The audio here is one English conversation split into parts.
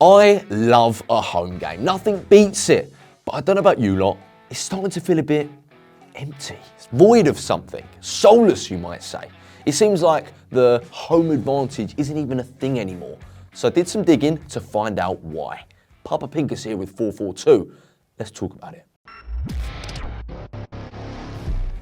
I love a home game. Nothing beats it. But I don't know about you lot, it's starting to feel a bit empty. It's void of something. Soulless, you might say. It seems like the home advantage isn't even a thing anymore. So I did some digging to find out why. 𝗫𝗫𝗧𝗥𝗍𝗬 here with FourFourTwo. Let's talk about it.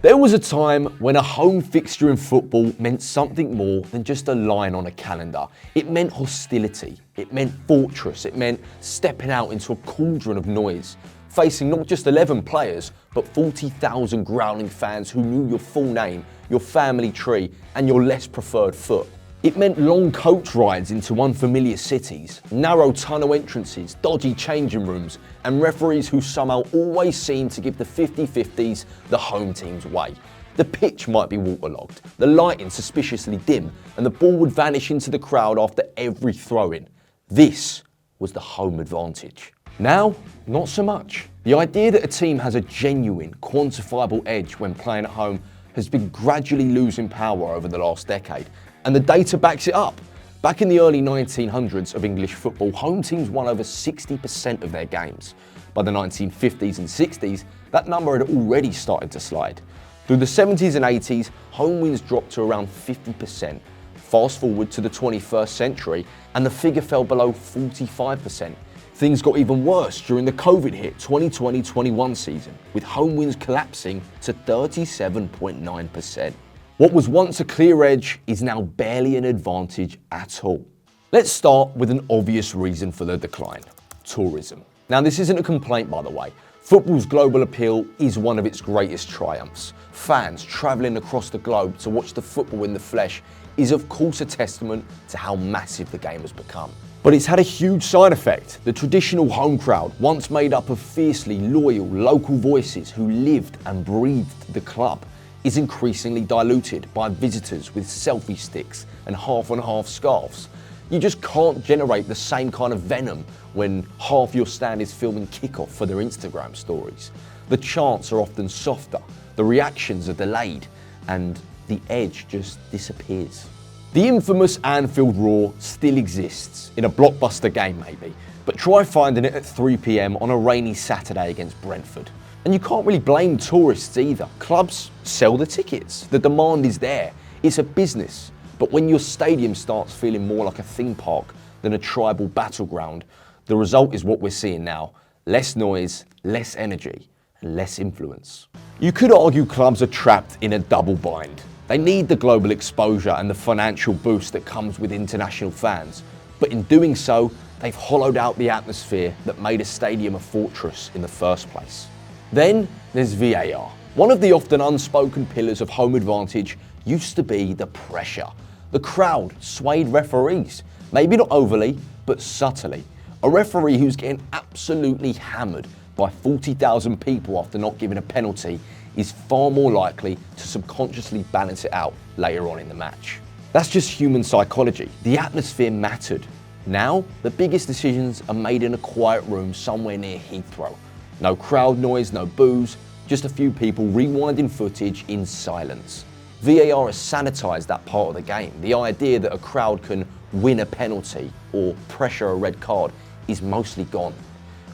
There was a time when a home fixture in football meant something more than just a line on a calendar. It meant hostility, it meant fortress, it meant stepping out into a cauldron of noise, facing not just 11 players, but 40,000 growling fans who knew your full name, your family tree, and your less preferred foot. It meant long coach rides into unfamiliar cities, narrow tunnel entrances, dodgy changing rooms, and referees who somehow always seemed to give the 50-50s the home team's way. The pitch might be waterlogged, the lighting suspiciously dim, and the ball would vanish into the crowd after every throw-in. This was the home advantage. Now, not so much. The idea that a team has a genuine, quantifiable edge when playing at home has been gradually losing power over the last decade. And the data backs it up. Back in the early 1900s of English football, home teams won over 60% of their games. By the 1950s and 60s, that number had already started to slide. Through the 70s and 80s, home wins dropped to around 50%. Fast forward to the 21st century, and the figure fell below 45%. Things got even worse during the COVID hit 2020-21 season, with home wins collapsing to 37.9%. What was once a clear edge is now barely an advantage at all. Let's start with an obvious reason for the decline: tourism. Now, this isn't a complaint, by the way. Football's global appeal is one of its greatest triumphs. Fans travelling across the globe to watch the football in the flesh is of course a testament to how massive the game has become. But it's had a huge side effect. The traditional home crowd, once made up of fiercely loyal local voices who lived and breathed the club, is increasingly diluted by visitors with selfie sticks and half-on-half scarves. You just can't generate the same kind of venom when half your stand is filming kickoff for their Instagram stories. The chants are often softer, the reactions are delayed, and the edge just disappears. The infamous Anfield Roar still exists, in a blockbuster game maybe, but try finding it at 3 p.m. on a rainy Saturday against Brentford. And you can't really blame tourists either. Clubs sell the tickets, the demand is there, it's a business. But when your stadium starts feeling more like a theme park than a tribal battleground, the result is what we're seeing now: less noise, less energy, and less influence. You could argue clubs are trapped in a double bind. They need the global exposure and the financial boost that comes with international fans, but in doing so, they've hollowed out the atmosphere that made a stadium a fortress in the first place. Then there's VAR. One of the often unspoken pillars of home advantage used to be the pressure. The crowd swayed referees, maybe not overly, but subtly. A referee who's getting absolutely hammered by 40,000 people after not giving a penalty is far more likely to subconsciously balance it out later on in the match. That's just human psychology. The atmosphere mattered. Now, the biggest decisions are made in a quiet room somewhere near Heathrow. No crowd noise, no boos, just a few people rewinding footage in silence. VAR has sanitised that part of the game. The idea that a crowd can win a penalty or pressure a red card is mostly gone.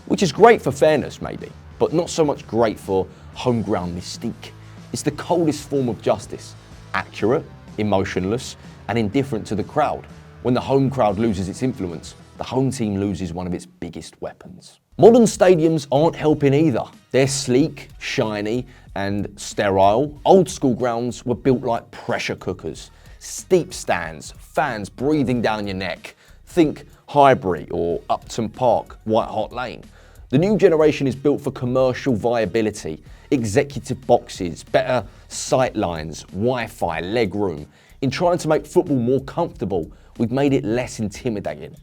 Which is great for fairness maybe, but not so much great for home ground mystique. It's the coldest form of justice: accurate, emotionless, and indifferent to the crowd. When the home crowd loses its influence, the home team loses one of its biggest weapons. Modern stadiums aren't helping either. They're sleek, shiny, and sterile. Old school grounds were built like pressure cookers. Steep stands, fans breathing down your neck. Think Highbury or Upton Park, White Hart Lane. The new generation is built for commercial viability, executive boxes, better sight lines, Wi-Fi, leg room. In trying to make football more comfortable, we've made it less intimidating.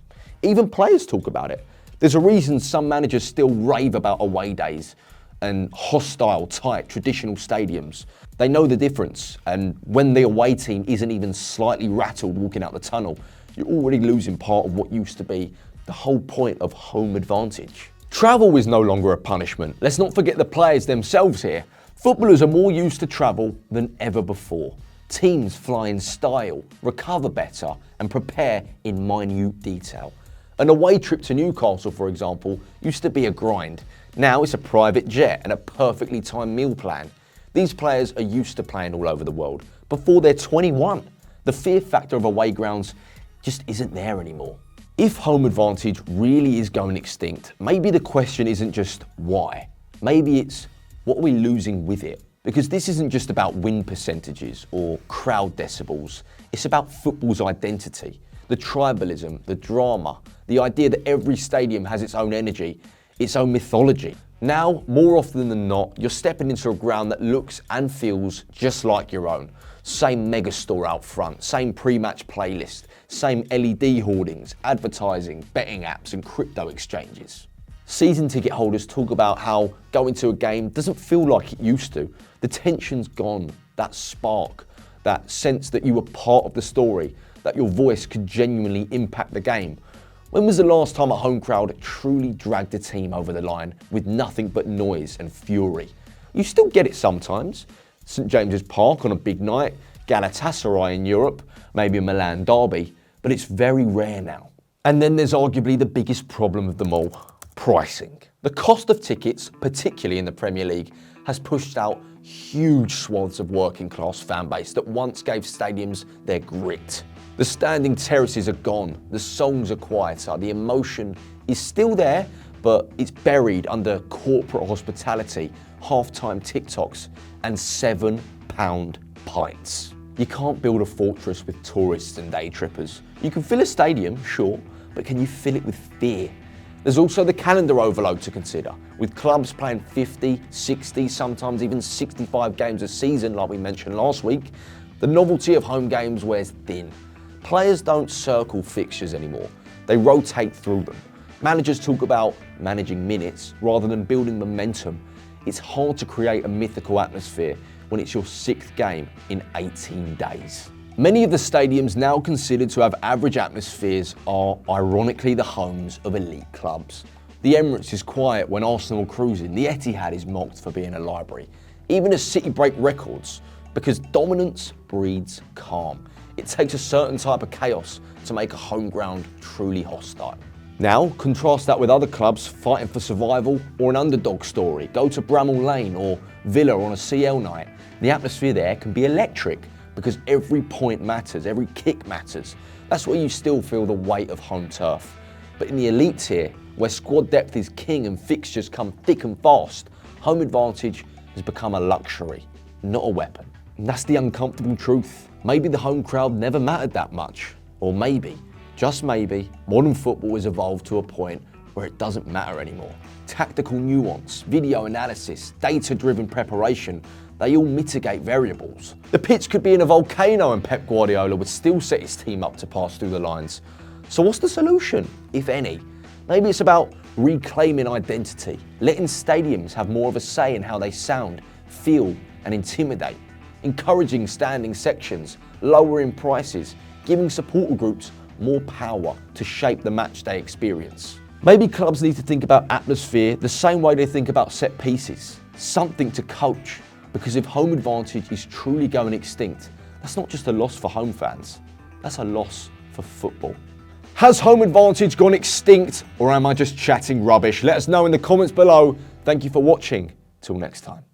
Even players talk about it. There's a reason some managers still rave about away days and hostile, tight, traditional stadiums. They know the difference, and when the away team isn't even slightly rattled walking out the tunnel, you're already losing part of what used to be the whole point of home advantage. Travel is no longer a punishment. Let's not forget the players themselves here. Footballers are more used to travel than ever before. Teams fly in style, recover better, and prepare in minute detail. An away trip to Newcastle, for example, used to be a grind. Now it's a private jet and a perfectly timed meal plan. These players are used to playing all over the world before they're 21. The fear factor of away grounds just isn't there anymore. If home advantage really is going extinct, maybe the question isn't just why. Maybe it's what are we losing with it? Because this isn't just about win percentages or crowd decibels. It's about football's identity, the tribalism, the drama, the idea that every stadium has its own energy, its own mythology. Now, more often than not, you're stepping into a ground that looks and feels just like your own. Same megastore out front, same pre-match playlist, same LED hoardings, advertising, betting apps and crypto exchanges. Season ticket holders talk about how going to a game doesn't feel like it used to. The tension's gone, that spark, that sense that you were part of the story, that your voice could genuinely impact the game. When was the last time a home crowd truly dragged a team over the line with nothing but noise and fury? You still get it sometimes. St James's Park on a big night, 𝗘𝗫𝗧𝗏 in Europe, maybe a Milan derby, but it's very rare now. And then there's arguably the biggest problem of them all, pricing. The cost of tickets, particularly in the Premier League, has pushed out huge swaths of working class fan base that once gave stadiums their grit. The standing terraces are gone, the songs are quieter, the emotion is still there, but it's buried under corporate hospitality, half-time TikToks, and £7 pints. You can't build a fortress with tourists and day trippers. You can fill a stadium, sure, but can you fill it with fear? There's also the calendar overload to consider, with clubs playing 50, 60, sometimes even 65 games a season like we mentioned last week. The novelty of home games wears thin. Players don't circle fixtures anymore, they rotate through them. Managers talk about managing minutes rather than building momentum. It's hard to create a mythical atmosphere when it's your 6th game in 18 days. Many of the stadiums now considered to have average atmospheres are ironically the homes of elite clubs. The Emirates is quiet when Arsenal are cruising, the Etihad is mocked for being a library. Even as City break records, because dominance breeds calm. It takes a certain type of chaos to make a home ground truly hostile. Now, contrast that with other clubs fighting for survival or an underdog story. Go to Bramall Lane or Villa on a CL night. The atmosphere there can be electric because every point matters, every kick matters. That's where you still feel the weight of home turf. But in the elite tier, where squad depth is king and fixtures come thick and fast, home advantage has become a luxury, not a weapon. And that's the uncomfortable truth. Maybe the home crowd never mattered that much. Or maybe, just maybe, modern football has evolved to a point where it doesn't matter anymore. Tactical nuance, video analysis, data-driven preparation, they all mitigate variables. The pitch could be in a volcano and Pep Guardiola would still set his team up to pass through the lines. So what's the solution, if any? Maybe it's about reclaiming identity, letting stadiums have more of a say in how they sound, feel, and intimidate. Encouraging standing sections, lowering prices, giving supporter groups more power to shape the matchday experience. Maybe clubs need to think about atmosphere the same way they think about set pieces, something to coach, because if home advantage is truly going extinct, that's not just a loss for home fans, that's a loss for football. Has home advantage gone extinct, or am I just chatting rubbish? Let us know in the comments below. Thank you for watching. Till next time.